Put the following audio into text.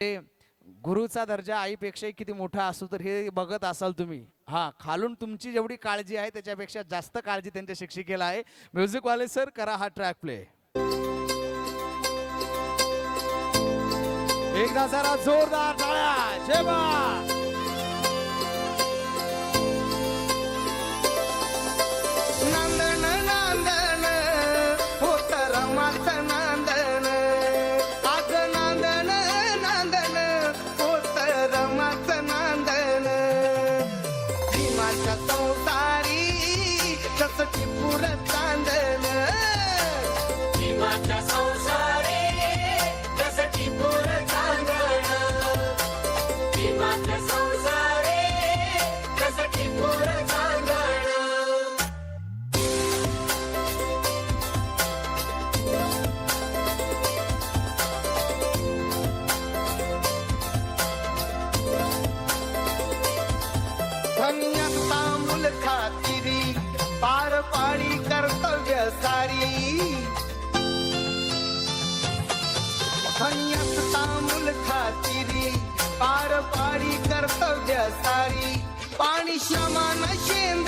ते गुरुचा दर्जा आईपेक्षाही किती मोठा असतो तर हे बघत असाल तुम्ही. हा, खालून तुमची जेवढी काळजी आहे त्याच्यापेक्षा जास्त काळजी त्यांच्या शिक्षिकेला आहे. म्युझिक वाले सर, करा हा ट्रॅक प्ले. एकदा जरा जोरदार टाळ्या. जय बा. नांदन नांदन होत रमाचं नांदन, आज नांदन नांदन होत रमाचं नांदन. भीमाच्या संसारी जसं टिपूर चांदन, भीमाच्या संसारी जसं टिपूर चांदण, भीमाच्या संसारी जसं टिपूर चांदण. धन्यता मुल खातिरी पार पाडी कर्तव्य सारी. धन्यता मुल खातिरी पार पाडी कर्तव्य सारी. पाणी श्यामान शेंद